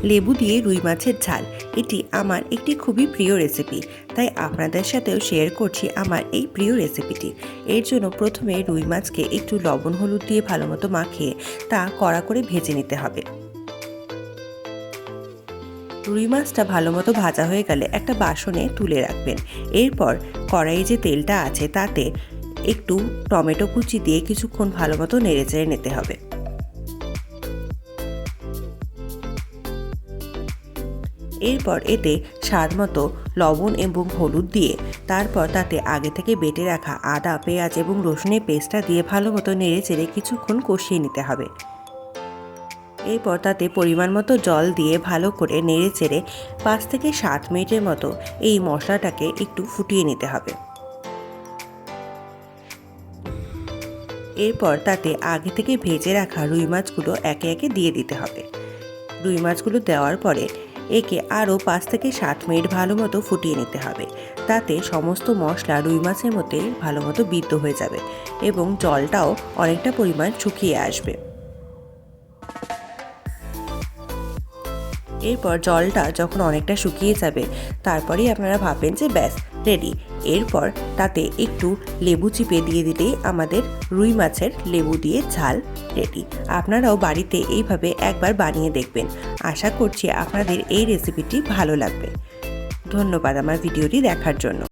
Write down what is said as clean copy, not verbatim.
লেবু দিয়ে রুই মাছের ঝাল। এটি আমার একটি খুবই প্রিয় রেসিপি, তাই আপনাদের সাথেও শেয়ার করছি আমার এই প্রিয় রেসিপিটি। এর জন্য প্রথমে রুই মাছকে একটু লবণ হলুদ দিয়ে ভালো মতো মাখিয়ে তা কড়া করে ভেজে নিতে হবে। রুই মাছটা ভালো মতো ভাজা হয়ে গেলে একটা বাসনে তুলে রাখবেন। এরপর কড়াইয়ে যে তেলটা আছে তাতে একটু টমেটো কুচি দিয়ে কিছুক্ষণ ভালো মতো নেড়েচেড়ে নিতে হবে। এরপর এতে স্বাদ মতো লবণ এবং হলুদ দিয়ে তারপর তাতে আগে থেকে বেটে রাখা আদা, পেঁয়াজ এবং রসুনের পেস্টটা দিয়ে ভালো মতো নেড়েচেড়ে কিছুক্ষণ কষিয়ে নিতে হবে। এরপর তাতে পরিমাণ মতো জল দিয়ে ভালো করে নেড়েচেড়ে 5 থেকে 7 মিনিটের মতো এই মশলাটাকে একটু ফুটিয়ে নিতে হবে। এরপর তাতে আগে থেকে ভেজে রাখা রুই মাছগুলো একে একে দিয়ে দিতে হবে। রুই মাছগুলো দেওয়ার পরে একে আরও 5 থেকে 7 মিনিট ভালো মতো ফুটিয়ে নিতে হবে। তাতে সমস্ত মশলা রুই মাছের মধ্যে ভালো মতো বিদ্ধ হয়ে যাবে এবং জলটাও অনেকটা পরিমাণ শুকিয়ে আসবে। এরপর জলটা যখন অনেকটা শুকিয়ে যাবে তারপরেই আপনারা ভাববেন যে ব্যাস রেডি। এরপর তাতে একটু লেবু চিপে দিয়ে দিলেই আমাদের রুই মাছের লেবু দিয়ে ঝাল রেডি। আপনারাও বাড়িতে এইভাবে একবার বানিয়ে দেখবেন। আশা করছি আপনাদের এই রেসিপিটি ভালো লাগবে। ধন্যবাদ আমার ভিডিওটি দেখার জন্য।